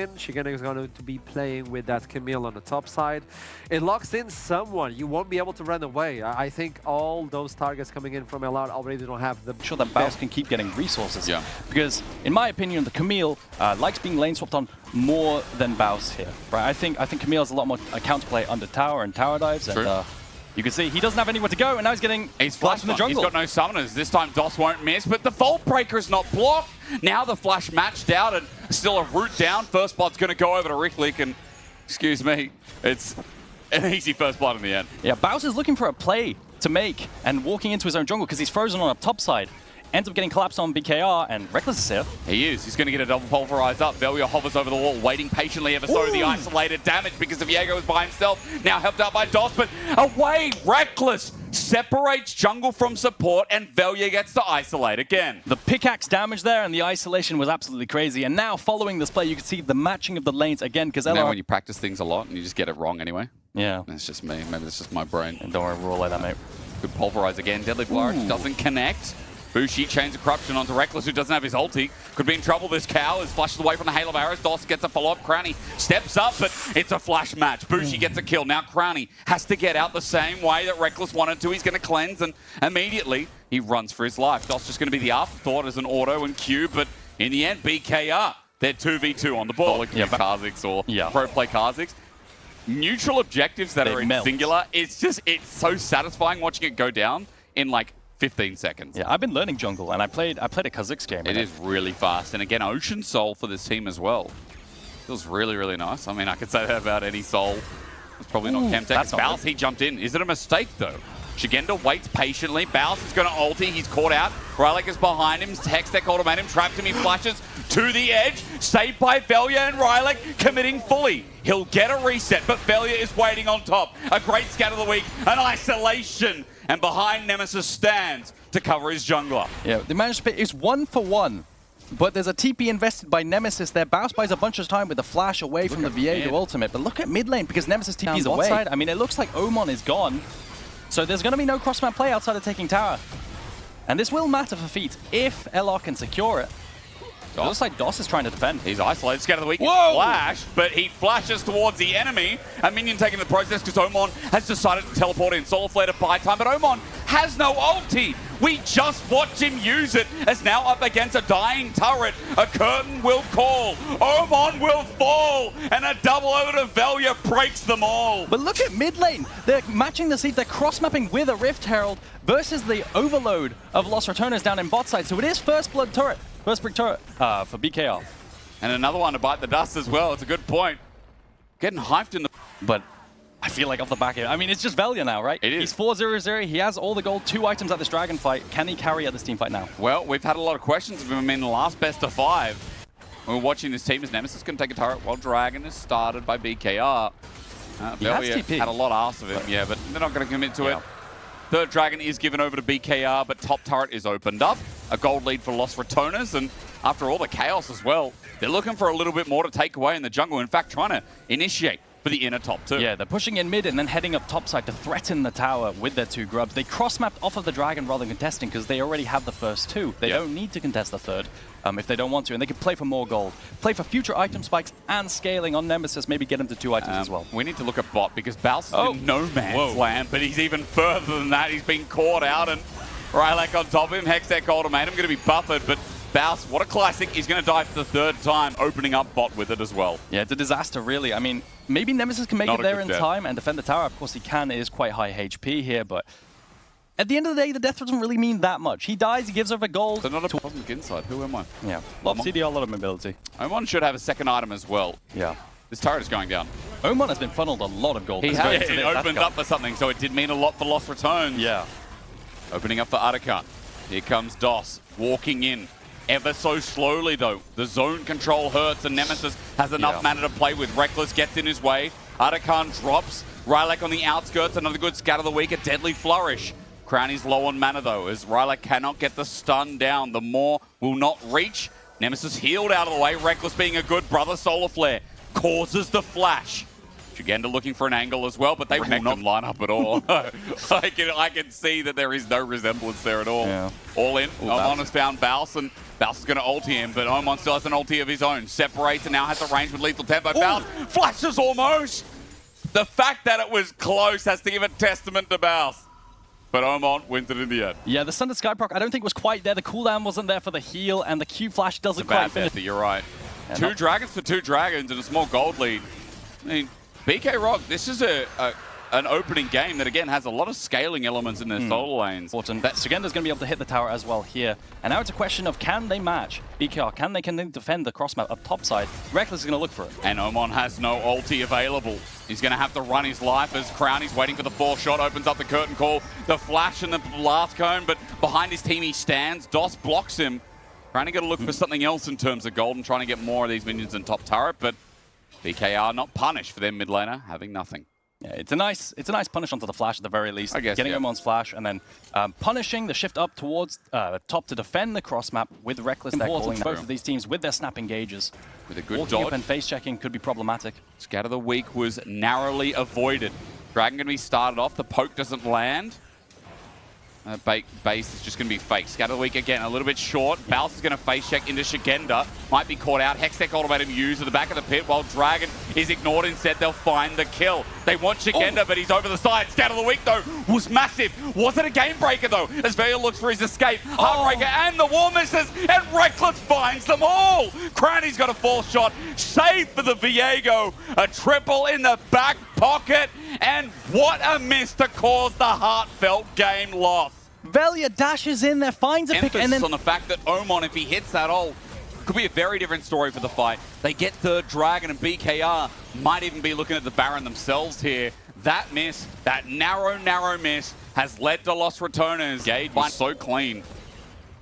Shigena is going to be playing with that Camille on the top side. It locks in someone. You won't be able to run away. I think all those targets coming in from LR already don't have the... Sure that Baus can keep getting resources. Yeah. Because, in my opinion, the Camille likes being lane swapped on more than Baus here. Right? I think Camille has a lot more counterplay under tower and tower dives. True. And you can see he doesn't have anywhere to go, and now he's getting flashed in the jungle. He's got no summoners. This time DOS won't miss, but the Vault Breaker is not blocked. Now the flash matched out and still a route down. First blood's going to go over to Ricklick, and excuse me, it's an easy first blood in the end. Yeah, Baus is looking for a play to make and walking into his own jungle because he's frozen on a top side. Ends up getting collapsed on BKR, and Reckless is here. He is. He's going to get a double pulverize up. Velia hovers over the wall, waiting patiently ever so. The isolated damage because Viego is by himself. Now helped out by DOS, but away! Reckless separates jungle from support, and Velia gets to isolate again. The pickaxe damage there, and the isolation was absolutely crazy. And now, following this play, you can see the matching of the lanes again, because now when you practice things a lot and you just get it wrong anyway. Yeah. That's just me. Maybe that's just my brain. And don't worry, we're all like that, mate. Good pulverize again. Deadly Flourish doesn't connect. Bushi chains of corruption onto Reckless, who doesn't have his ulti. Could be in trouble. This cow is flushed away from the hail of arrows. DOS gets a follow-up. Crowny steps up, but it's a flash match. Bushi gets a kill. Now Crowny has to get out the same way that Reckless wanted to. He's going to cleanse, and immediately he runs for his life. DOS just going to be the afterthought as an auto and Q, but in the end, BKR, they're 2v2 on the ball. Yeah, Kha'Zix or pro play Kha'Zix. Neutral objectives that are in singular. It's so satisfying watching it go down in like 15 seconds. Yeah, I've been learning jungle, and I played a Kha'Zix game. It is really fast. And again, Ocean Soul for this team as well. Feels really, really nice. I mean, I could say that about any Soul. It's probably not Chemtech. Baus, he jumped in. Is it a mistake, though? Shigenda waits patiently. Baus is going to ulti. He's caught out. Rylek is behind him. Hextech ultimatum trapped him. He flashes to the edge. Saved by Velia, and Rylek committing fully. He'll get a reset, but Velia is waiting on top. A great scat of the week. An isolation. And behind Nemesis stands to cover his jungler. Yeah, the managed pit is 1-for-1. But there's a TP invested by Nemesis there. Baus buys a bunch of time with the flash away from the Viego ultimate. But look at mid lane, because Nemesis TP's away. Side, I mean, it looks like Oman is gone. So there's going to be no cross-map play outside of taking tower. And this will matter for Feet if LR can secure it. It looks like DOS is trying to defend. He's isolated. Scout of the week. Flash, but he flashes towards the enemy. A minion taking the process because Oman has decided to teleport in. Solar Flare to buy time, but Oman has no ulti. We just watched him use it as now up against a dying turret. A curtain will call. Oman will fall, and a double over to Velia breaks them all. But look at mid lane. They're matching the seat. They're cross-mapping with a Rift Herald versus the overload of Los Ratones down in bot side. So it is first blood turret. First brick turret for BKR. And another one to bite the dust as well. It's a good point. Getting hyped in the... But I feel like off the back end, I mean, it's just Velia now, right? It is. He's 4-0-0. He has all the gold, 2 items at this dragon fight. Can he carry at this team fight now? Well, we've had a lot of questions of him in the last best of 5. We're watching this team as Nemesis going to take a turret while Dragon is started by BKR. Velia had a lot asked of him, yeah, but they're not going to commit to it. Third Dragon is given over to BKR, but top turret is opened up. A gold lead for Los Ratones, and after all the chaos as well, they're looking for a little bit more to take away in the jungle. In fact, trying to initiate for the inner top too. Yeah, they're pushing in mid and then heading up top side to threaten the tower with their 2 grubs. They cross-mapped off of the dragon rather than contesting because they already have the first 2. They don't need to contest the third if they don't want to, and they can play for more gold. Play for future item spikes and scaling on Nemesis, maybe get him to 2 items as well. We need to look at bot because Baus is in no man's land, but he's even further than that. He's been caught out, and Rylek on top of him. Hextech ultimatum going to be buffered, but Baus, what a classic. He's going to die for the 3rd time, opening up bot with it as well. Yeah, it's a disaster, really. I mean, maybe Nemesis can make it there in time and defend the tower. Of course, he can. It is quite high HP here, but at the end of the day, the death doesn't really mean that much. He dies, he gives over gold. So not a cosmic inside. Who am I? Yeah, a lot of CDR, a lot of mobility. Oman should have a 2nd item as well. Yeah. This turret is going down. Oman has been funneled a lot of gold. He has. It opened up for something, so it did mean a lot for Los Ratones. Yeah. Opening up for Arakan. Here comes DOS, walking in. Ever so slowly, though. The zone control hurts, and Nemesis has enough mana to play with. Reckless gets in his way. Arakan drops. Rylek on the outskirts. Another good scat of the week. A deadly flourish. Crowny's low on mana, though, as Rylek cannot get the stun down. The Maw will not reach. Nemesis healed out of the way. Reckless being a good brother. Solar Flare causes the flash. Shigenda looking for an angle as well, but they will not line up at all. I can see that there is no resemblance there at all. Yeah. All in. Omon has found Baus, and Baus is going to ulti him, but Omon still has an ulti of his own. Separates and now has the range with lethal tempo. Baus flashes almost. The fact that it was close has to give a testament to Baus. But Omon wins it in the end. Yeah, the Sundered Skyproc, I don't think was quite there. The cooldown wasn't there for the heal, and the Q flash doesn't quite finish. You're right. Yeah, two dragons for two dragons and a small gold lead. I mean, BK ROG, this is an opening game that, again, has a lot of scaling elements in their solo lanes. Important. Shigenda's going to be able to hit the tower as well here. And now it's a question of, can they match BKR? Can they defend the cross map up top side? Reckless is going to look for it. And Omon has no ulti available. He's going to have to run his life as Crowny's waiting for the 4th shot, opens up the curtain call, the flash and the blast cone, but behind his team he stands. DOS blocks him. Crowny got to look for something else in terms of gold and trying to get more of these minions in top turret, but BKR not punished for their mid laner, having nothing. Yeah, it's a nice punish onto the flash at the very least. I guess, getting Omon's flash and then punishing the shift up towards top to defend the cross map with Reckless. Important. Both of these teams with their snap engages. With a good walking dodge. Up and face checking could be problematic. Scatter the Weak was narrowly avoided. Dragon going to be started off. The poke doesn't land. Base is just going to be fake. Scatter the Weak again, a little bit short. Baus is going to face check into Shigenda. Might be caught out. Hextech ultimatum used at the back of the pit while Dragon is ignored. Instead, they'll find the kill. They want Shigenda, but he's over the side. Scatter the Weak, though, was massive. Was it a game breaker, though? As Vale looks for his escape. Heartbreaker and the wall misses, and Reckless finds them all. Crowny's got a 4th shot. Save for the Viego. A triple in the back pocket. And what a miss to cause the heartfelt game loss. Velia dashes in there, finds a pick, and then on the fact that Omon, if he hits that ult, could be a very different story for the fight. They get 3rd Dragon, and BKR might even be looking at the Baron themselves here. That miss, that narrow miss, has led to Los Ratones. Gage was so clean.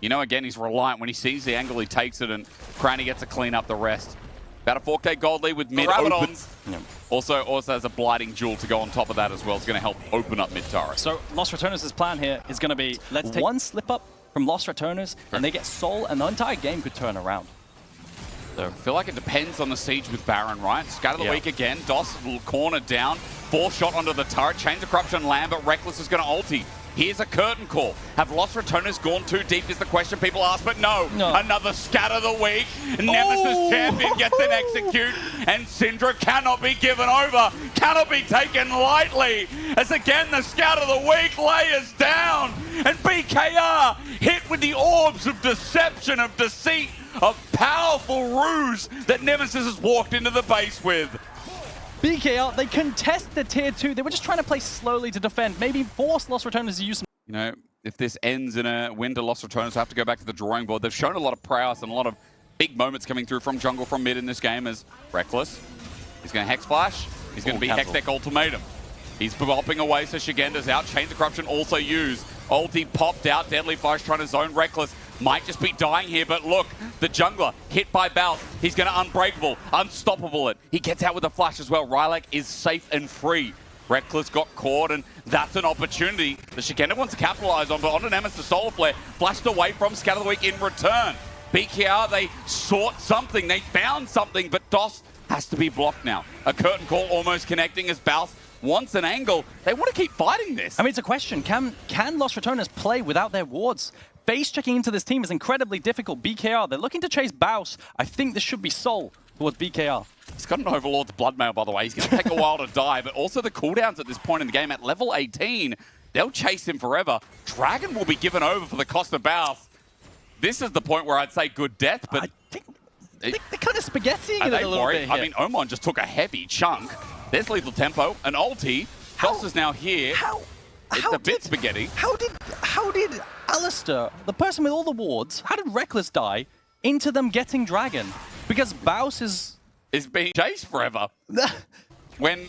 You know, again, he's reliant. When he sees the angle, he takes it, and Crowny gets to clean up the rest. About a 4K gold lead with mid open. Yeah. Also has a blighting jewel to go on top of that as well. It's going to help open up mid turret. So Los Ratones' plan here is going to be, let's take one slip up from Los Ratones, and they get Soul, and the entire game could turn around. So I feel like it depends on the siege with Baron, right? Scatter the Weak again. DOS will corner down. 4th shot onto the turret. Chains of Corruption land, but Reckless is going to ulti. Here's a curtain call. Have Los Ratones gone too deep is the question people ask, but no. Another Scatter the Weak. Nemesis champion gets an execute, and Syndra cannot be given over, cannot be taken lightly, as again the Scatter the Weak layers down, and BKR hit with the orbs of deception, of deceit, of powerful ruse that Nemesis has walked into the base with. BKR, they contest the tier 2. They were just trying to play slowly to defend. Maybe force Los Ratones to use some... You know, if this ends in a win to Los Ratones, have to go back to the drawing board. They've shown a lot of prowess and a lot of big moments coming through from jungle, from mid in this game as Reckless. He's going to Hex Flash. He's going to be Hextech Ultimatum. He's bopping away, so Shigenda's out. Chains of Corruption also used. Ulti popped out. Deadly Flash trying to zone Reckless. Might just be dying here, but look, the jungler hit by Baus. He's going to unbreakable, unstoppable it. He gets out with a flash as well. Rylak is safe and free. Reckless got caught, and that's an opportunity that Shigenda wants to capitalize on, but onto Nemesis Solar Flare, flashed away from Scatter the Weak in return. BKR, they sought something, they found something, but DOS has to be blocked now. A curtain call almost connecting as Baus wants an angle. They want to keep fighting this. I mean, it's a question. Can Los Ratones play without their wards? Face checking into this team is incredibly difficult. BKR, they're looking to chase Baus. I think this should be Soul towards BKR. He's got an Overlord's Bloodmail, by the way. He's going to take a while to die, but also the cooldowns at this point in the game at level 18, they'll chase him forever. Dragon will be given over for the cost of Baus. This is the point where I'd say good death, but... I think they're kind of spaghettiing it a little bit here. I mean, Omon just took a heavy chunk. There's lethal tempo, an ulti. DOS is now here. It's a bit spaghetti. How did Alistair, the person with all the wards, how did Reckless die into them getting Dragon? Because Baus is being chased forever. when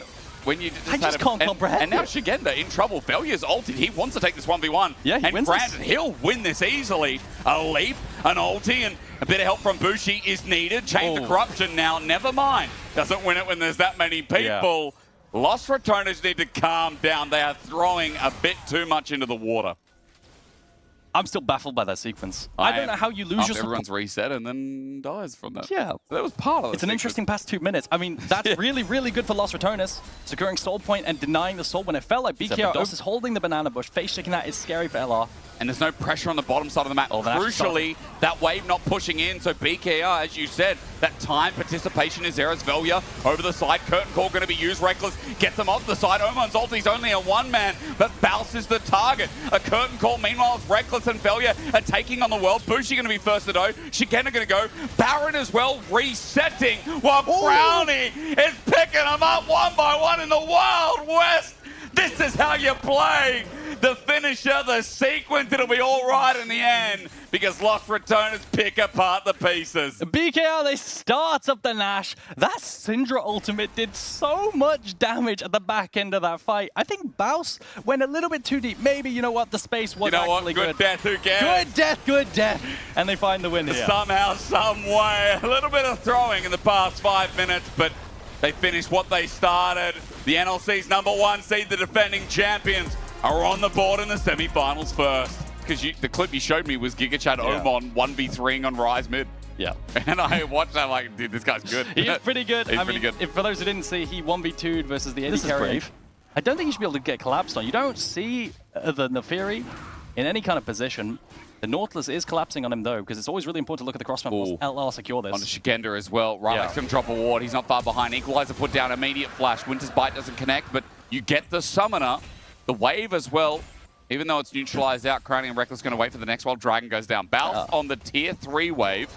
you just can't comprehend. And now Shigenda in trouble. Velia's ulted. He wants to take this 1v1. Yeah, he wins granted, he'll win this easily. A leap, an ulti, and a bit of help from Bushi is needed. Chain the Corruption now. Never mind. Doesn't win it when there's that many people. Yeah. Los Ratones need to calm down. They are throwing a bit too much into the water. I'm still baffled by that sequence. I don't know how you lose your everyone's reset and then dies from that. Yeah. That was part of it. It's an interesting past 2 minutes. I mean, that's really, really good for Los Ratones. Securing soul point and denying the soul when it felt like BKR is holding the banana bush. Face shaking that is scary for LR. And there's no pressure on the bottom side of the map. Crucially, that wave not pushing in. So BKR, as you said, that time participation is there as Velia over the side. Curtain call going to be used. Reckless gets them off the side. Oman's ulti's only a one-man, but Baus is the target. A curtain call. Meanwhile, Reckless and Velia are taking on the world. Bushi going to be first to go. Shigena going to go. Baron as well resetting while Brownie is picking them up one by one in the Wild West. This is how you play the finisher, the sequence. It'll be all right in the end because Los Ratones pick apart the pieces. BKR, they start up the Nash. That Syndra ultimate did so much damage at the back end of that fight. I think Baus went a little bit too deep. Maybe, you know what, the space was actually good. Good death, who cares? Good death. And they find the win here. Somehow, some way. A little bit of throwing in the past 5 minutes, but they finished what they started. The NLC's #1 seed, the defending champions, are on the board in the semifinals first. Because the clip you showed me was GigaChad Oman 1v3ing on Rise mid. Yeah. And I watched that like, dude, this guy's good. He's pretty good. He's pretty good. If, for those who didn't see, he 1v2'd versus the Eddie Carry. I don't think he should be able to get collapsed on. You don't see the Neferi in any kind of position. The Nautilus is collapsing on him, though, because it's always really important to look at the crossmap. LR secure this. On the Shigenda as well. Rylak's going to drop a ward. He's not far behind. Equalizer put down, immediate flash. Winter's Bite doesn't connect, but you get the Summoner. The wave as well. Even though it's neutralized out, Crowning and Reckless going to wait for the next while Dragon goes down. Baus on the tier 3 wave.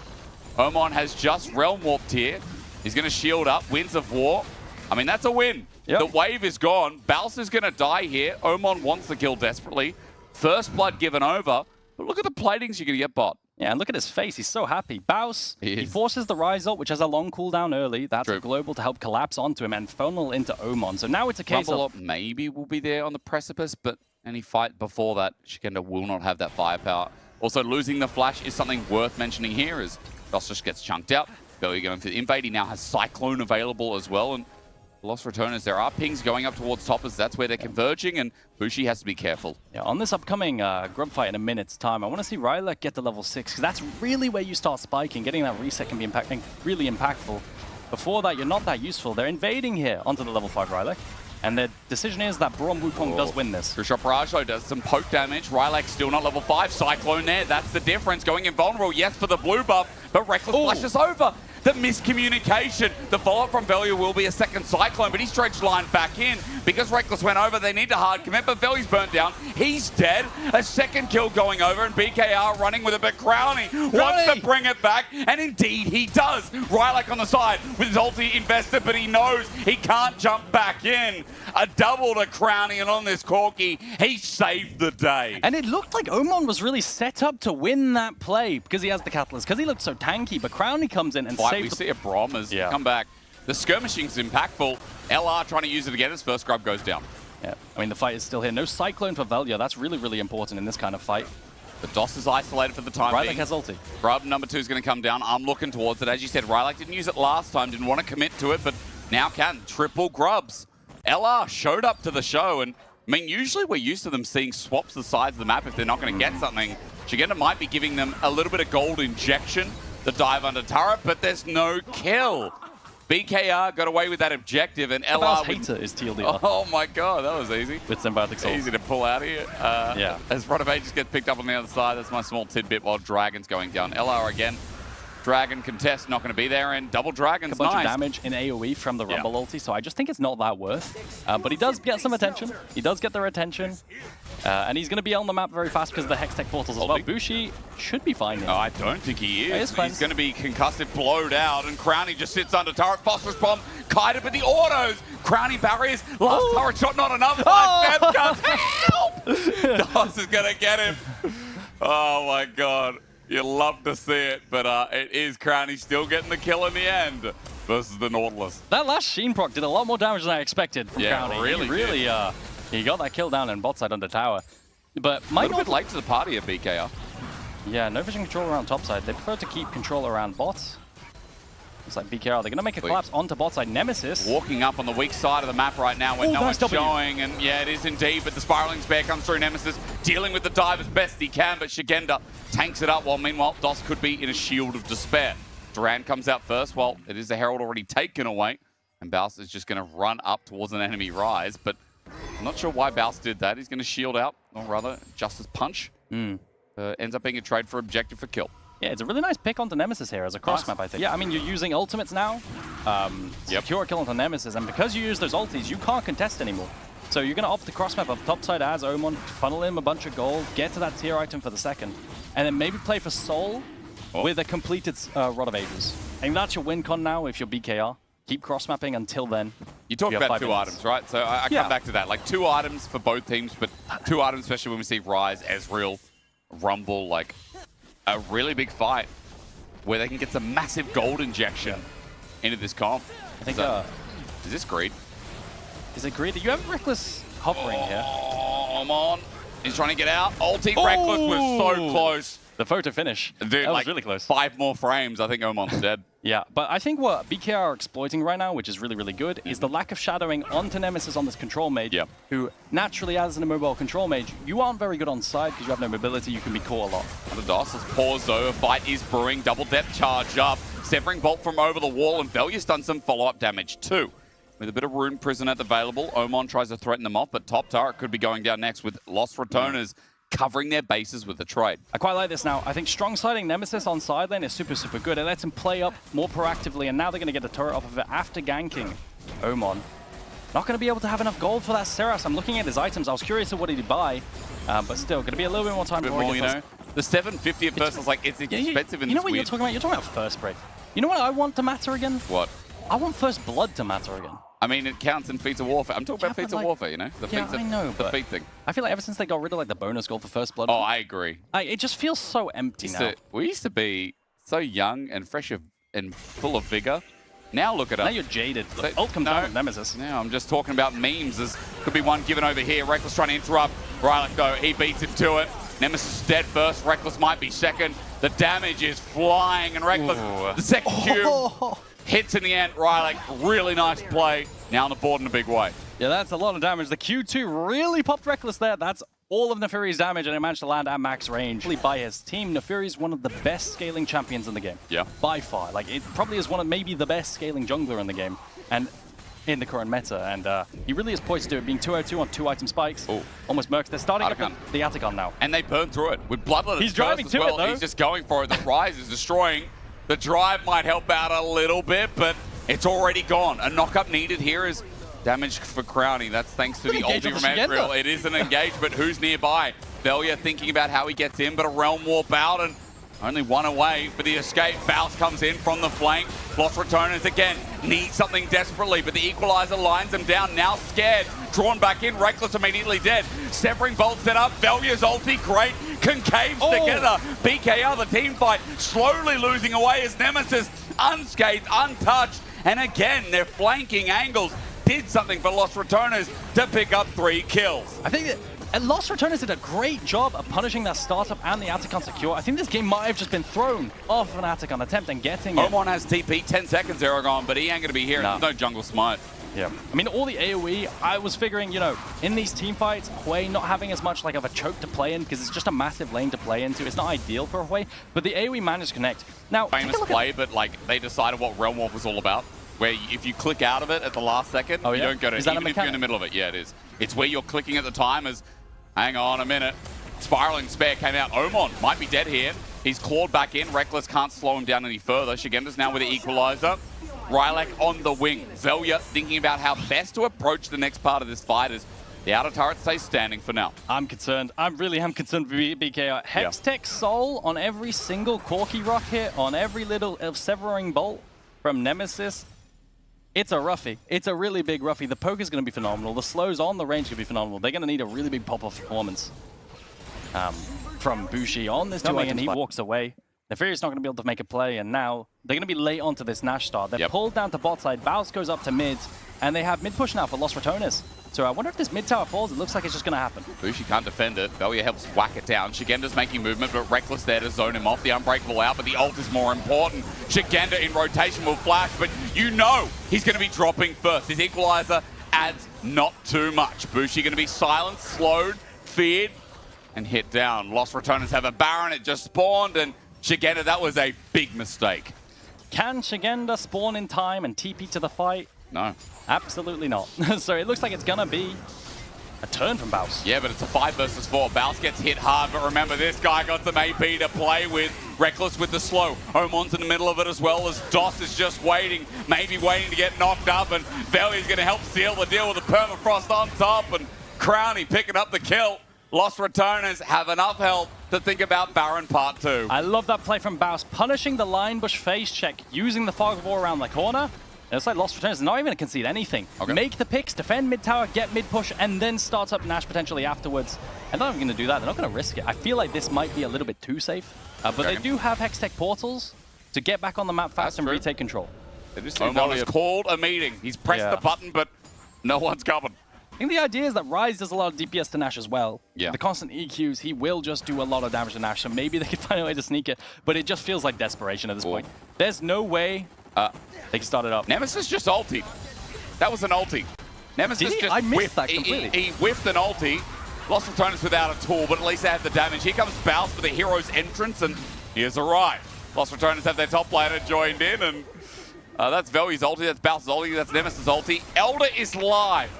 Oman has just Realm Warped here. He's going to shield up. Winds of War. I mean, that's a win. Yep. The wave is gone. Baus is going to die here. Oman wants the kill desperately. First blood given over. But look at the platings you're going to get, bot. Yeah, and look at his face. He's so happy. Baus, he forces the Rise ult, which has a long cooldown early. That's a global to help collapse onto him and funnel into Oman. So now it's a case of... maybe will be there on the precipice, but any fight before that, Shigenda will not have that firepower. Also, losing the flash is something worth mentioning here as Dossish gets chunked out. Belly going for the invade. He now has Cyclone available as well. And Los Ratones, there are pings going up towards top as that's where they're converging, and Bushi has to be careful. Yeah, on this upcoming grub fight in a minute's time, I want to see Rylak get to level 6, because that's really where you start spiking. Getting that reset can be really impactful. Before that, you're not that useful. They're invading here onto the level 5 Rylak, and the decision is that Braum Wukong does win this. Crucial Barrage though does some poke damage. Rylak still not level 5. Cyclone there, that's the difference. Going invulnerable, yes, for the blue buff, but Reckless flashes over. The miscommunication. The follow-up from Velia will be a second Cyclone, but he's dredged line back in. Because Reckless went over, they need to hard commit, but Velia's burnt down. He's dead. A second kill going over, and BKR running with it, but Crowley wants to bring it back, and indeed he does. Rylak on the side with his ulti invested, but he knows he can't jump back in. A double to Crowley, and on this Corki, he saved the day. And it looked like Oman was really set up to win that play because he has the Catalyst, because he looked so tanky, but Crowley comes in and we see a Braum as come back. The skirmishing's impactful. LR trying to use it again as first grub goes down. Yeah, I mean, the fight is still here. No Cyclone for Velia. That's really, really important in this kind of fight. The DOS is isolated for the time being. Rylak has ulti. Grub #2 is going to come down. I'm looking towards it. As you said, Rylak didn't use it last time, didn't want to commit to it, but now can. Triple grubs. LR showed up to the show, and I mean, usually we're used to them seeing swaps the sides of the map if they're not going to get something. Shigenda might be giving them a little bit of gold injection. The dive under turret, but there's no kill. BKR got away with that objective, and LR hater is teal dealer. Oh my god, that was easy. With Symbiotic Souls. Easy to pull out here. As Ratones just gets picked up on the other side, that's my small tidbit while Dragon's going down. LR again. Dragon contest not going to be there, and double Dragon's a bunch of damage in AoE from the Rumble ulti, so I just think it's not that worth. But he does get some attention. He does get their attention. And he's going to be on the map very fast because of the Hextech portals as well. Bushi should be fine. No, I don't think he is. He's going to be concussive, blowed out, and Crowny just sits under turret. Phosphorus bomb, kited with the autos. Crowny barriers, last turret shot, not enough. Help! DOS is going to get him. Oh my god. You love to see it, but it is Crowny still getting the kill in the end versus the Nautilus. That last Sheen proc did a lot more damage than I expected from Crowny. Really, he got that kill down in bot side under tower. But a little bit late to the party at BKR. Yeah, no vision control around top side. They prefer to keep control around bots. Looks like BKR, they're going to make a collapse onto bot side. Nemesis. Walking up on the weak side of the map right now when no one's showing. And yeah, it is indeed, but the spiraling spear comes through. Nemesis dealing with the dive as best he can, but Shigenda tanks it up while meanwhile DOS could be in a shield of despair. Duran comes out first. Well, it is the Herald already taken away. And Baus is just going to run up towards an enemy rise, but I'm not sure why Baus did that. He's going to shield out, or rather, Justice Punch. Ends up being a trade for objective for kill. Yeah, it's a really nice pick onto Nemesis here as a cross map, I think. Yeah, I mean, you're using ultimates now. Secure kill onto Nemesis, and because you use those ultis, you can't contest anymore. So you're going to opt the cross map up top side as Omon, funnel him a bunch of gold, get to that tier item for the second, and then maybe play for Soul with a completed Rod of Ages. I think that's your win con now if you're BKR. Keep cross mapping until then. You talked about 2 items, right? So I come back to that. Like 2 items for both teams, but 2 items, especially when we see Rise, Ezreal, Rumble, like a really big fight where they can get some massive gold injection into this comp. I think, is this greed? Is it greed? You have Reckless hovering here. Come on. He's trying to get out. Ulti Reckless was so close. The photo finish. Dude, that like was really close. 5 more frames, I think Omon's dead. Yeah, but I think what BKR are exploiting right now, which is really, really good, is the lack of shadowing onto Nemesis on this control mage, who naturally, as an immobile control mage, you aren't very good on side because you have no mobility, you can be caught a lot. And the DOS has paused though, a fight is brewing, double depth charge up, severing bolt from over the wall, and Velya's done some follow-up damage too. With a bit of Rune Prisoner available, Omon tries to threaten them off, but top turret could be going down next with Lost Ratones covering their bases with the trade. I quite like this now. I think strong siding Nemesis on side lane is super, super good. It lets him play up more proactively, and now they're going to get a turret off of it after ganking Omon. Not going to be able to have enough gold for that Seras. I'm looking at his items. I was curious of what he'd buy, but still, going to be a little bit more time before he gets the 750 at first is like, it's expensive and you know what you're talking about? You're talking about first break. You know what I want to matter again? What? I want first blood to matter again. I mean, it counts in feats of warfare. I'm talking about feats of warfare, you know? The feat thing. I feel like ever since they got rid of like the bonus gold for first blood. Oh, I agree. It just feels so empty now. We used to be so young and fresh and full of vigor. Now look at us. Now you're jaded. Ult comes down with Nemesis. Now I'm just talking about memes. There's could be one given over here. Reckless trying to interrupt. Rylock though, he beats him to it. Nemesis is dead first. Reckless might be second. The damage is flying, and Reckless, the second cube. Hits in the end, Rylock, really nice play. Now on the board in a big way. Yeah, that's a lot of damage. The Q2 really popped Reckless there. That's all of Nefuri's damage, and it managed to land at max range. By his team, Nefuri's one of the best scaling champions in the game. Yeah. By far. Like, it probably is one of maybe the best scaling jungler in the game. And in the current meta, and he really is poised to do it, being 202 on 2 item spikes. Almost murks. They're starting up the Atacon now. And they burn through it with Bloodlet. He's driving to it, though. He's just going for it. The Rise is destroying. The drive might help out a little bit, but it's already gone. A knock-up needed here is damage for Crowny. That's thanks to the ulti from Ezreal. It is an engage, but who's nearby? Velya thinking about how he gets in, but a Realm Warp out, and only one away for the escape. Baus comes in from the flank. Lost Ratones again. Need something desperately, but the Equalizer lines them down. Now scared. Drawn back in. Reckless immediately dead. Severing bolt set up. Velya's ulti. Great. Concaves together. BKR, the team fight, slowly losing away as Nemesis unscathed, untouched. And again, their flanking angles did something for Lost Ratones to pick up 3 kills. I think that Lost Ratones did a great job of punishing that startup and the Atacon secure. I think this game might have just been thrown off an Atacon attempt and getting it. Omon has TP, 10 seconds Aragon, but he ain't going to be here. There's no jungle smite. Yeah. I mean, all the AoE, I was figuring, you know, in these team fights, Hui not having as much like of a choke to play in because it's just a massive lane to play into. It's not ideal for Hui, but the AoE managed to connect. Now, famous play, but like they decided what Realm Warp was all about. Where if you click out of it at the last second, you don't go to it, even if you're in the middle of it. Yeah, it is. It's where you're clicking at the time as, hang on a minute, Spiraling Spear came out. Omon might be dead here. He's clawed back in. Reckless can't slow him down any further. Shigenda's now with the Equalizer. Rylock on the wing. Velya thinking about how best to approach the next part of this fight as the outer turret stays standing for now. I'm concerned. I really am concerned for BKR. Hextech Soul on every single Corki Rock hit, on every little Severing Bolt from Nemesis. It's a roughie. It's a really big roughie. The poke is going to be phenomenal. The slows on the range are going to be phenomenal. They're going to need a really big pop-off performance from Bushi on this doing, and he walks away. Nefuri's not going to be able to make a play, and now they're going to be late onto this Nash start. They're pulled down to bot side. Baus goes up to mid. and they have mid push now for Los Ratones. So I wonder if this mid tower falls. It looks like it's just going to happen. Bushi can't defend it. Velia helps whack it down. Shigenda's making movement, but Reckless there to zone him off. The Unbreakable out, but the ult is more important. Shigenda in rotation will flash, but you know he's going to be dropping first. His equalizer adds not too much. Bushi going to be silenced, slowed, feared, and hit down. Los Ratones have a Baron. It just spawned, and Shigenda, that was a big mistake. Can Shigenda spawn in time and TP to the fight? No. Absolutely not. So it looks like it's going to be a turn from Baus. Yeah, but it's a 5 versus 4. Baus gets hit hard, but remember, this guy got some AP to play with. Reckless with the slow. Omon's in the middle of it as well as DOS is just waiting, maybe waiting to get knocked up, and Velia's going to help seal the deal with the permafrost on top, and Crowny picking up the kill. Los Ratones have enough health to think about Baron Part 2. I love that play from Baus, punishing the line bush phase check, using the fog of war around the corner. It's like Los Ratones is not even going to concede anything. Okay. Make the picks, defend mid tower, get mid push, and then start up Nash potentially afterwards. And they're not going to do that. They're not going to risk it. I feel like this might be a little bit too safe. But they do have Hextech portals to get back on the map fast and retake control. Omon has called a meeting. He's pressed the button, but no one's coming. I think the idea is that Ryze does a lot of DPS to Nash as well. Yeah. The constant EQs, he will just do a lot of damage to Nash, so maybe they could find a way to sneak it. But it just feels like desperation at this point. There's no way they can start it up. Nemesis just ultied. That was an ulti. Nemesis just I missed whiffed. that completely. He whiffed an ulti. Lost Ratones without a tool, but at least they have the damage. Here comes Baus for the hero's entrance, and he has arrived. Lost Ratones have their top laner joined in, and that's Velia's ulti, that's Baus' ulti, that's Nemesis' ulti. Elder is live.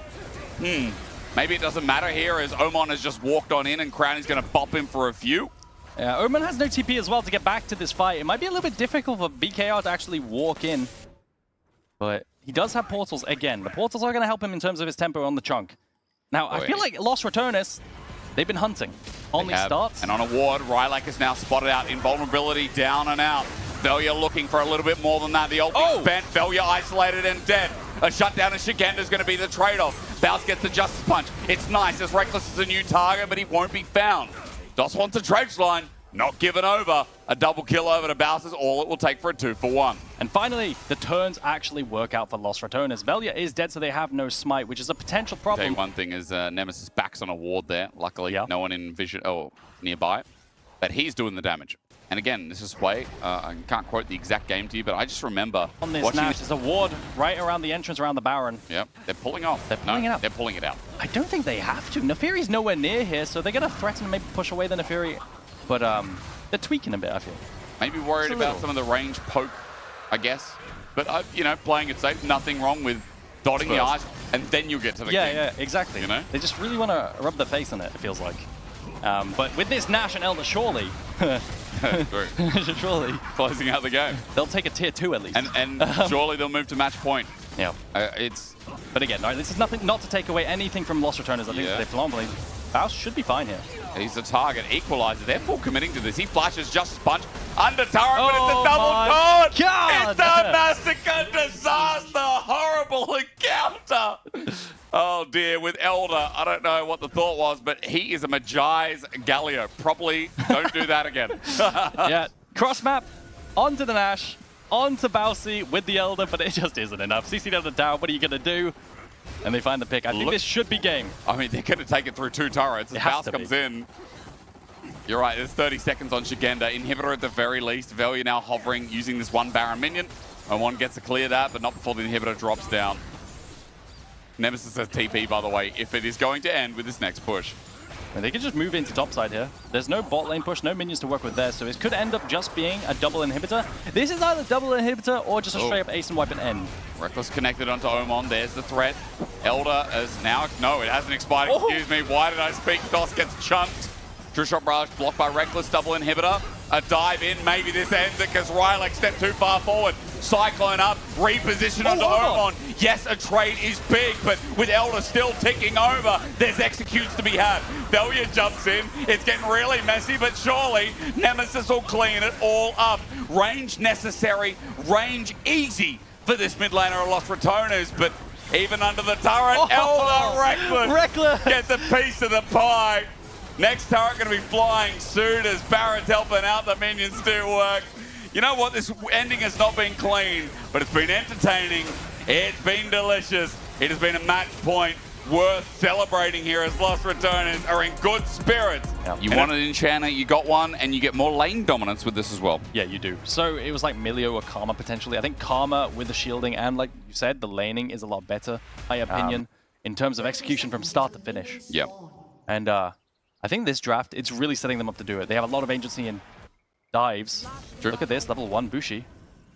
Maybe it doesn't matter here as Omon has just walked on in and Crowny's going to bop him for a few. Yeah, Oman has no TP as well to get back to this fight. It might be a little bit difficult for BKR to actually walk in. But he does have portals again. The portals are going to help him in terms of his tempo on the chunk. Now, I feel like Los Ratones, they've been hunting on these starts. And on a ward, Rylak is now spotted out. Invulnerability down and out. Velia looking for a little bit more than that. The ult is spent. Velia isolated and dead. A shutdown of Shigenda is going to be the trade-off. Baus gets the Justice Punch. It's nice as Reckless is a new target, but he won't be found. DOS wants a dredge line. Not given over. A double kill over to Baus is all it will take for a 2-for-1. And finally, the turns actually work out for Los Ratones. Velia is dead, so they have no smite, which is a potential problem. Tell you one thing is Nemesis backs on a ward there. Luckily, no one in vision nearby. But he's doing the damage. And again, this is Sway. I can't quote the exact game to you, but I just remember on this Nash, there's a ward right around the entrance around the Baron. Yep, they're pulling off. They're pulling it out. They're pulling it out. I don't think they have to. Neferi's nowhere near here, so they're going to threaten and maybe push away the Neferi. But they're tweaking a bit, I feel. Maybe worried about some of the range poke, I guess. But, you know, playing it safe, nothing wrong with dotting the I's, and then you'll get to the king. Yeah, exactly. You know? They just really want to rub their face on it, it feels like. But with this Nash and Elder, surely, surely closing out the game. They'll take a tier 2 at least. And surely they'll move to match point. Yeah. But again, no, this is nothing, not to take away anything from Lost Returners. I think they're phenomenally. Baus should be fine here. He's the target, equalizer. They're full committing to this. He flashes just a punch under turret, but it's a double taunt! God. It's a massacre disaster! Horrible encounter! Oh dear, with Elder, I don't know what the thought was, but he is a Magi's Galio. Probably don't do that again. Yeah, cross map, onto the Nash, onto Bausi with the Elder, but it just isn't enough. CC down the tower, what are you going to do? And they find the pick. I think this should be game. I mean, they're going to take it through 2 turrets. As Baus comes in. You're right, there's 30 seconds on Shigenda. Inhibitor at the very least. Velia now hovering, using this 1 Baron minion. And 1 gets to clear that, but not before the inhibitor drops down. Nemesis says TP, by the way, if it is going to end with this next push. And they could just move into topside here. There's no bot lane push, no minions to work with there, so it could end up just being a double inhibitor. This is either double inhibitor or just a straight up ace and wipe and end. Reckless connected onto Omon. There's the threat. Elder is now... No, it hasn't expired. Excuse me. Why did I speak? DOS gets chunked. True Shot Barrage blocked by Reckless. Double inhibitor. A dive in. Maybe this ends it because Rylak stepped too far forward. Cyclone up. Reposition onto Omon. Yes, a trade is big, but with Elder still ticking over, there's executes to be had. Velia jumps in. It's getting really messy, but surely Nemesis will clean it all up. Range necessary. Range easy for this mid laner of Los Ratones, but even under the turret, Elder Reckless gets a piece of the pie. Next turret going to be flying soon as Barrett's helping out the minions do work. You know what? This ending has not been clean, but it's been entertaining. It's been delicious. It has been a match point worth celebrating here as Lost Ratones are in good spirits. Yeah. You want an enchanter, you got one, and you get more lane dominance with this as well. Yeah, you do. So it was like Milio or Karma potentially. I think Karma with the shielding and, like you said, the laning is a lot better, my opinion, in terms of execution from start to finish. Yeah. And I think this draft, it's really setting them up to do it. They have a lot of agency in dives. True. Look at this, level 1 Bushi.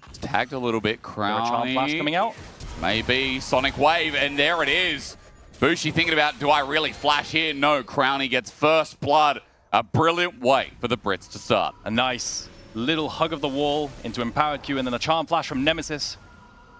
It's tagged a little bit. Crown Charm Flash coming out. Maybe Sonic Wave, and there it is. Bushi thinking about, do I really flash here? No, Crowny gets first blood. A brilliant way for the Brits to start. A nice little hug of the wall into Empowered Q, and then a Charm Flash from Nemesis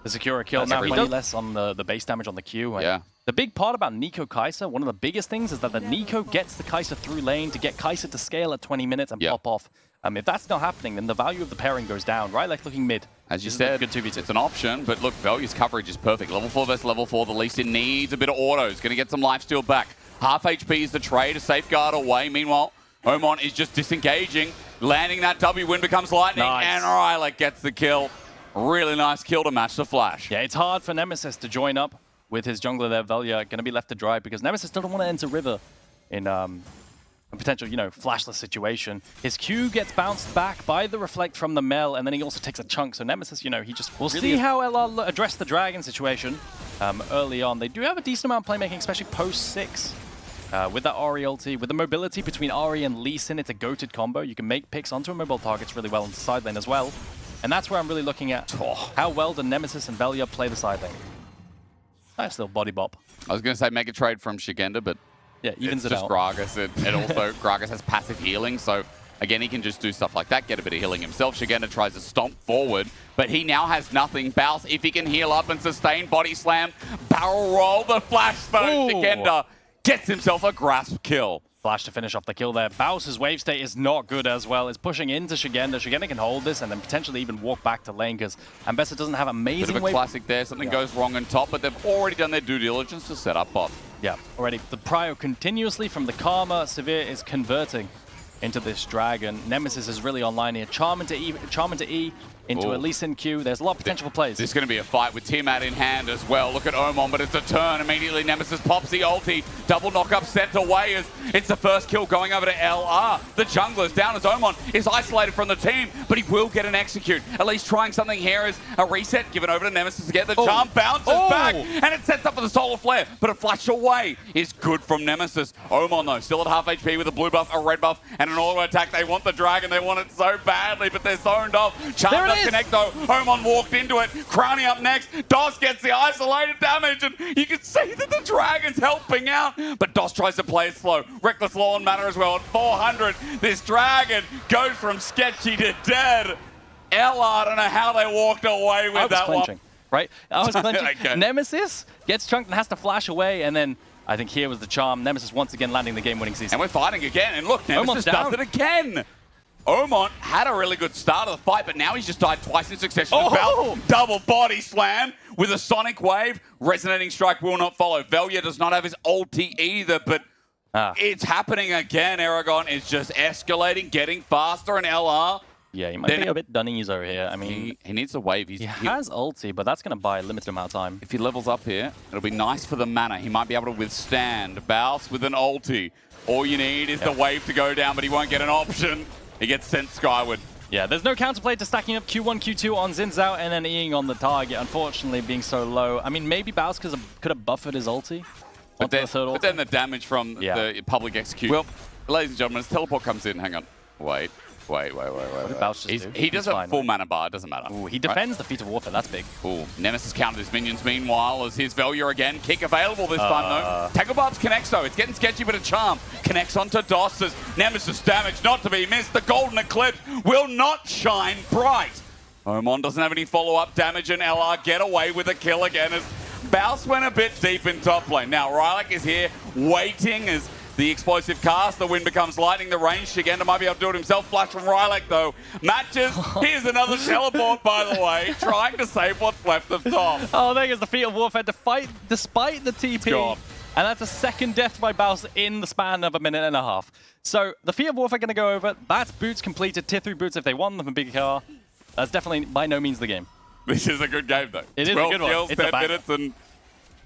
to secure a kill. That's now he everybody. does less on the base damage on the Q. Yeah. The big part about Nico Kai'Sa, one of the biggest things, is that the Nico gets the Kai'Sa through lane to get Kai'Sa to scale at 20 minutes and pop off. If that's not happening, then the value of the pairing goes down, right? Like looking mid. As you said, good 2v2. It's an option, but look, Value's coverage is perfect. Level 4 versus level 4, the least it needs a bit of autos. Going to get some lifesteal back. Half HP is the trade, a safeguard away. Meanwhile, Omon is just disengaging. Landing that W, Wind becomes lightning, and Rylak gets the kill. Really nice kill to match the flash. Yeah, it's hard for Nemesis to join up with his jungler there, Velia, going to be left to dry because Nemesis doesn't want to enter River in a potential, flashless situation. His Q gets bounced back by the reflect from the Mel, and then he also takes a chunk. So Nemesis, he just... We'll see how LR address the Dragon situation early on. They do have a decent amount of playmaking, especially post-6. With that Ahri ulti, with the mobility between Ahri and Lee Sin, it's a goated combo. You can make picks onto mobile targets really well into side lane as well. And that's where I'm really looking at how well do Nemesis and Velia play the side lane. Nice little body bop. I was going to say make a trade from Shigenda, but yeah, evens it's it just out. Gragas. And also Gragas has passive healing, so again, he can just do stuff like that, get a bit of healing himself. Shigenda tries to stomp forward, but he now has nothing. Bounce, if he can heal up and sustain body slam, barrel roll, the flash smoke. Shigenda gets himself a grasp kill. Flash to finish off the kill there. Bowser's wave state is not good as well. It's pushing into Shigenda. Shigenda can hold this and then potentially even walk back to lane because Ambessa doesn't have amazing Bit of a classic there. Something goes wrong on top, but they've already done their due diligence to set up bot. Yeah, already. The prio continuously from the Karma. Severe is converting into this Dragon. Nemesis is really online here. Charm into E into a Lee Sin Q. There's a lot of potential for plays. This is going to be a fight with Tiamat in hand as well. Look at Omon, but it's a turn. Immediately Nemesis pops the ulti. Double knock-up sent away as it's the first kill going over to LR. The jungler's down as Omon is isolated from the team, but he will get an execute. At least trying something here is a reset given over to Nemesis to get the charm. Bounces back, and it sets up for the solar flare, but a flash away is good from Nemesis. Omon, though, still at half HP with a blue buff, a red buff, and an auto attack. They want the dragon. They want it so badly, but they're zoned off. Charm does connect, though. Omon walked into it. Crowny up next. Dos gets the isolated damage, and you can see that the dragon's helping out, but Dos tries to play it slow. Reckless Law and Matter as well at 400. This dragon goes from sketchy to dead. LR, I don't know how they walked away with that one. Right? I was clenching. Okay. Nemesis gets chunked and has to flash away, and then I think here was the charm. Nemesis once again landing the game-winning season. And we're fighting again, and look, Nemesis does it again. Omon had a really good start of the fight, but now he's just died twice in succession. Double body slam with a Sonic Wave. Resonating Strike will not follow. Velia does not have his ulti either, but it's happening again. Aragon is just escalating, getting faster, and LR... Yeah, he might be a bit Dunnies over here. I mean, he needs a wave. He has ulti, but that's going to buy a limited amount of time. If he levels up here, it'll be nice for the mana. He might be able to withstand Baus with an ulti. All you need is the wave to go down, but he won't get an option. He gets sent skyward. Yeah, there's no counterplay to stacking up Q1, Q2 on Xin Zhao and then Eing on the target, unfortunately being so low. I mean, maybe Baus could have buffered his ulti. But then the damage from the public execution. Well, ladies and gentlemen, as teleport comes in, hang on. Wait. What did Baus just do? He does a full mana bar, it doesn't matter. Ooh, he defends the Feat of Warfare, that's big. Ooh, Nemesis countered his minions meanwhile as his Velia again. Kick available this time though. Tackle Barbs connects though, it's getting sketchy but a charm. Connects onto Dos as Nemesis damage not to be missed. The Golden Eclipse will not shine bright. Omon doesn't have any follow-up damage and LR get away with a kill again as Baus went a bit deep in top lane. Now Rylak is here waiting as the explosive cast, the wind becomes lightning, the range. Shigenda might be able to do it himself. Flash from Rylak, though. Matches. Here's another teleport, by the way, trying to save what's left of top. Oh, there goes the Feat of Warfare to fight despite the TP. And that's a second death by Baus in the span of a minute and a half. So the Feat of Warfare going to go over. That's boots completed. Tier 3 boots if they want them from BKR. That's definitely by no means the game. This is a good game, though. It is a good one. 12 kills, 10 minutes, and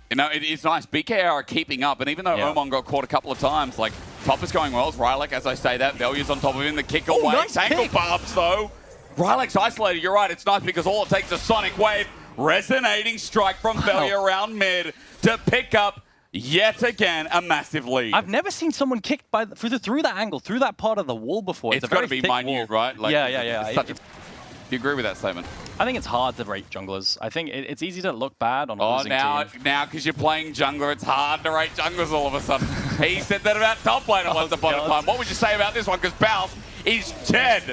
You know, it's nice. BKR are keeping up, and even though Oman got caught a couple of times, like, top is going well. Rylek, as I say that, Velya's on top of him, the kick away. Nice Tangle kick. barbs, though. Rylek's isolated, you're right. It's nice because all it takes is a Sonic Wave. Resonating strike from Velya around mid to pick up yet again a massive lead. I've never seen someone kicked through that angle, through that part of the wall before. It's got to be minute, right? Like, yeah. Do you agree with that statement? I think it's hard to rate junglers. I think it's easy to look bad on a losing team. Now because you're playing jungler, it's hard to rate junglers all of a sudden. He said that about top laner once upon a time. What would you say about this one? Because Baus is dead.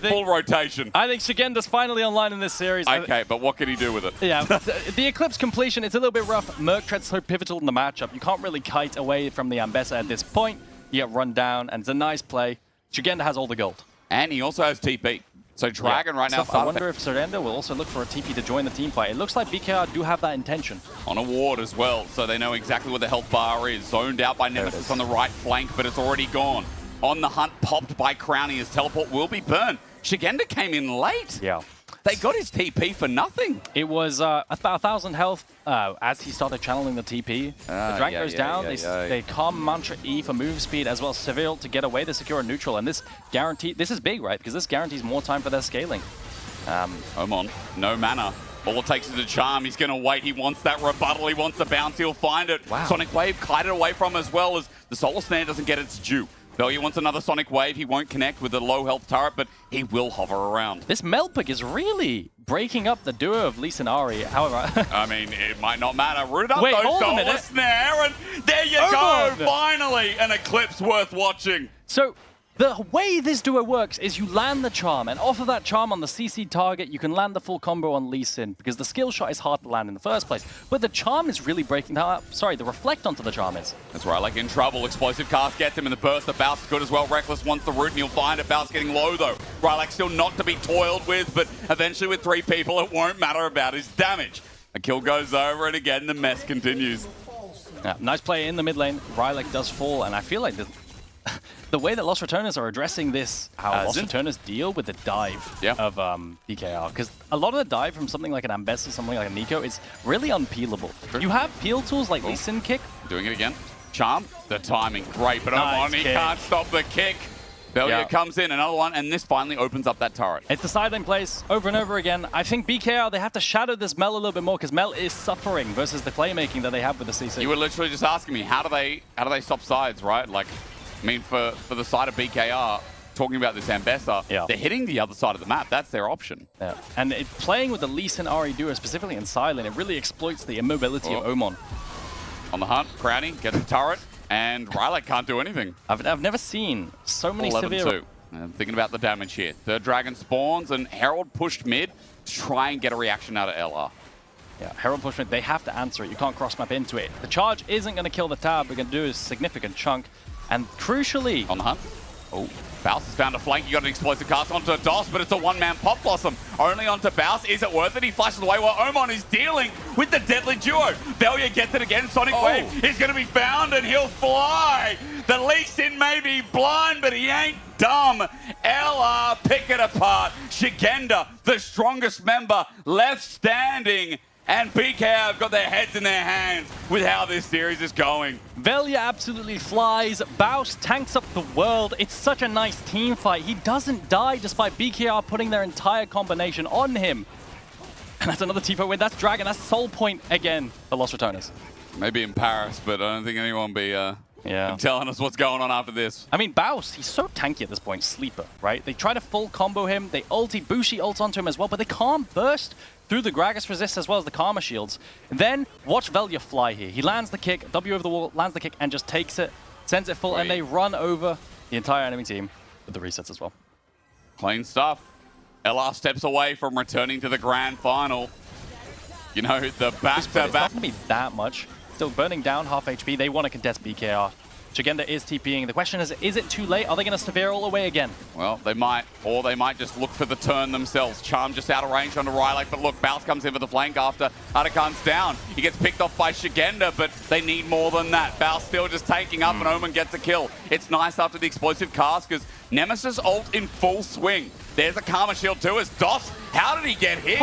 Full rotation. I think Shigenda's finally online in this series. Okay, but what can he do with it? Yeah, the Eclipse completion, it's a little bit rough. Merc Tread's so pivotal in the matchup. You can't really kite away from the Ambessa at this point. You get run down, and it's a nice play. Shigenda has all the gold. And he also has TP. So Dragon right now... I wonder if Surrender will also look for a TP to join the team fight. It looks like BKR do have that intention. On a ward as well, so they know exactly where the health bar is. Zoned out by Nemesis on the right flank, but it's already gone. On the hunt, popped by Crownie. His teleport will be burned. Shigenda came in late. Yeah. They got his TP for nothing. It was about 1,000 health as he started channeling the TP. The Dragon goes down. They calm Mantra E for move speed as well as Seville to get away. They secure a neutral. And this is big, right? Because this guarantees more time for their scaling. Oman, no mana. All it takes is a charm. He's going to wait. He wants that rebuttal. He wants the bounce. He'll find it. Wow. Sonic Wave kited away from as well as the Solar Snare doesn't get its due. Velya wants another Sonic Wave. He won't connect with the low health turret, but he will hover around. This Melpick is really breaking up the duo of Lee and Ari. However, I mean, it might not matter. Root up Wait, those hold a Solar minute. Snare, and there you go. Finally, an Eclipse worth watching. So the way this duo works is you land the charm, and off of that charm on the CC target, you can land the full combo on Lee Sin, because the skill shot is hard to land in the first place. But the charm is really breaking down. Sorry, the reflect onto the charm is. That's right, like in trouble. Explosive cast gets him in the burst. The Baus is good as well. Reckless wants the root, and he'll find it. Baus getting low, though. Rylak still not to be toiled with, but eventually with 3 people, it won't matter about his damage. A kill goes over, and again, the mess continues. Yeah, nice play in the mid lane. Rylak does fall, and I feel like the way that Los Ratones are addressing this, how Los Ratones deal with the dive of BKR, because a lot of the dive from something like an Ambessa, something like a Nico, is really unpeelable. You have peel tools like Lee Sin kick. Doing it again. Charm, the timing, great, but Nice he kick. can't stop the kick. Velya comes in, another one, and this finally opens up that turret. It's the side lane plays over and over again. I think BKR, they have to shadow this Mel a little bit more, because Mel is suffering versus the playmaking that they have with the CC. You were literally just asking me, how do they stop sides, right? Like, I mean, for the side of BKR, talking about this Ambessa, they're hitting the other side of the map. That's their option. Yeah. And playing with the Lee Sin Ari duo, specifically in side lane, it really exploits the immobility of Oman. On the hunt, Crownie gets the turret, and Rylak can't do anything. I've never seen so many severe... I'm thinking about the damage here. Third Dragon spawns, and Herald pushed mid to try and get a reaction out of LR. Yeah, Herald push mid, they have to answer it. You can't cross map into it. The charge isn't going to kill the tab. We're going to do a significant chunk. And crucially... On the hunt. Oh, Baus has found a flank. You got an explosive cast onto DOS, but it's a one-man Pop Blossom. Only onto Baus. Is it worth it? He flashes away while Oman is dealing with the deadly duo. Velya gets it again. Sonic Wave is going to be found, and he'll fly. The Lee Sin may be blind, but he ain't dumb. LR pick it apart. Shigenda, the strongest member left standing. And BKR have got their heads in their hands with how this series is going. Velya absolutely flies. Baus tanks up the world. It's such a nice team fight. He doesn't die despite BKR putting their entire combination on him. And that's another T4 win. That's Dragon. That's Soul Point again for Los Ratones. Maybe in Paris, but I don't think anyone will be telling us what's going on after this. I mean, Baus, he's so tanky at this point. Sleeper, right? They try to full combo him. They ulti. Bushi ults onto him as well, but they can't burst through the Gragas resist as well as the Karma shields. And then watch Velya fly here. He lands the kick, W over the wall, lands the kick, and just takes it, sends it full, and they run over the entire enemy team with the resets as well. Clean stuff. LR steps away from returning to the grand final. You know, the back-to-back. It's not going to be that much. Still burning down half HP. They want to contest BKR. Shigenda is TPing. The question is it too late? Are they going to severe all the way again? Well, they might, or they might just look for the turn themselves. Charm just out of range onto Rylak, but look, Baus comes in for the flank after Atakan's down. He gets picked off by Shigenda, but they need more than that. Baus still just taking up, and Omen gets a kill. It's nice after the explosive cast, because Nemesis ult in full swing. There's a Karma Shield too as DOS. How did he get here?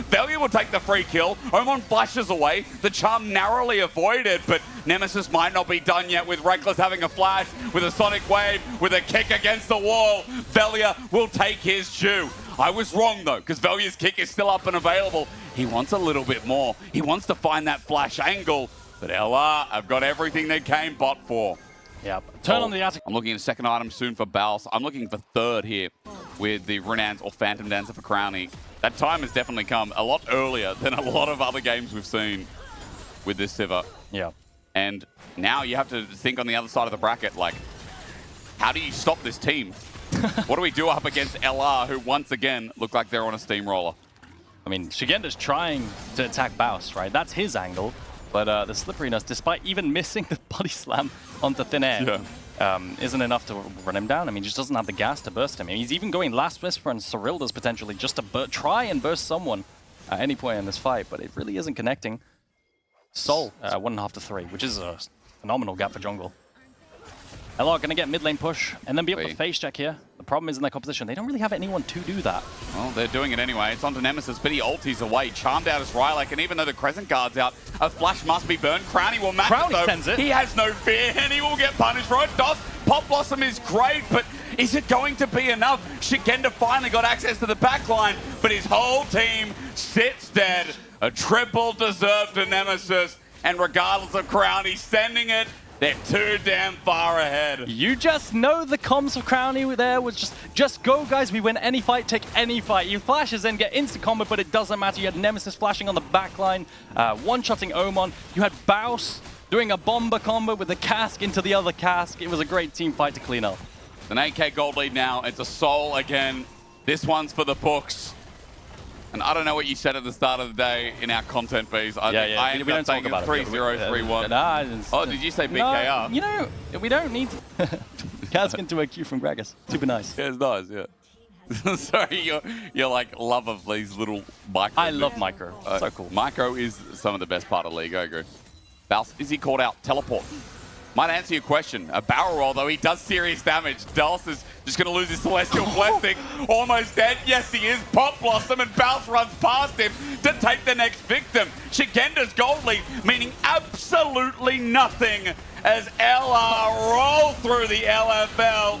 Velia will take the free kill. Omon flashes away. The charm narrowly avoided, but Nemesis might not be done yet with Reckless having a flash, with a Sonic Wave, with a kick against the wall. Velia will take his due. I was wrong though, because Velia's kick is still up and available. He wants a little bit more. He wants to find that flash angle, but LR have got everything they came bot for. Yeah, turn on the attic. I'm looking at a second item soon for Baus. I'm looking for third here with the Renans or Phantom Dancer for Crownie. That time has definitely come a lot earlier than a lot of other games we've seen with this Sivir. Yeah. And now you have to think on the other side of the bracket, like, how do you stop this team? What do we do up against LR, who once again look like they're on a steamroller? I mean, Shigenda's trying to attack Baus, right? That's his angle. But the slipperiness, despite even missing the body slam onto thin air, isn't enough to run him down. I mean, he just doesn't have the gas to burst him. I mean, he's even going Last Whisper and Cyrilda's potentially just to try and burst someone at any point in this fight, but it really isn't connecting. Sol, 1.5 to 3, which is a phenomenal gap for jungle. LR going to get mid lane push and then be able to face check here. The problem is in their composition, they don't really have anyone to do that. Well, they're doing it anyway. It's onto Nemesis, but he ulties away. Charmed out as Rylak, and even though the Crescent Guard's out, a flash must be burned. Crownie will match it, though. Sends it. He has no fear, and he will get punished for it. DOS, Pop Blossom is great, but is it going to be enough? Shigenda finally got access to the backline, but his whole team sits dead. A triple deserved to Nemesis, and regardless of Crownie sending it, they're too damn far ahead. You just know the comms of Crownie there was just go, guys. We win any fight, take any fight. You flashes in, get instant combo, but it doesn't matter. You had Nemesis flashing on the backline, one-shotting Omon. You had Baus doing a bomber combo with the cask into the other cask. It was a great team fight to clean up. An 8k gold lead now. It's a Sol again. This one's for the books. And I don't know what you said at the start of the day in our content fees. I ended up saying 3-0, 3-1. Oh, did you say BKR? No, you know, we don't need to cask into a Q from Gragas. Super nice. Yeah, it's nice, yeah. Sorry, your like love of these little micro. I love micro. So cool. Micro is some of the best part of League, I agree. Baus, is he called out? Teleport. Might answer your question. A barrel roll, though, he does serious damage. Dallas is just going to lose his Celestial Blessing. Almost dead. Yes, he is. Pop Blossom, and Baus runs past him to take the next victim. Shigenda's gold lead, meaning absolutely nothing as LR roll through the LFL.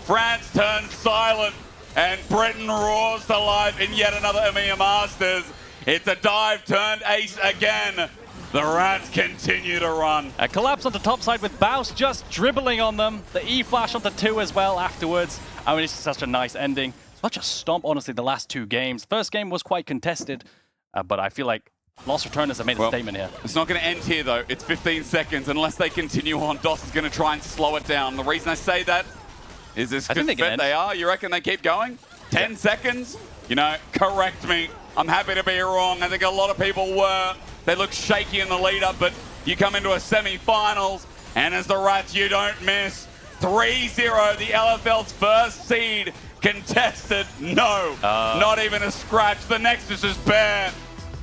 France turns silent, and Britain roars to life in yet another EMEA Masters. It's a dive turned ace again. The Rats continue to run. A collapse onto top side with Baus just dribbling on them. The E flash onto 2 as well afterwards. I mean, it's such a nice ending. Such a stomp, honestly, the last 2 games. First game was quite contested, but I feel like Lost Returners have made a statement here. It's not going to end here, though. It's 15 seconds. Unless they continue on, DOS is going to try and slow it down. The reason I say that is this because they are. You reckon they keep going? 10 seconds? You know, correct me. I'm happy to be wrong. I think a lot of people were. They look shaky in the lead-up, but you come into a semi-finals, and as the Rats, you don't miss. 3-0, the LFL's first seed contested. No, not even a scratch. The Nexus is bare,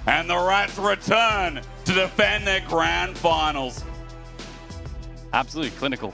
and the Rats return to defend their grand finals. Absolutely clinical.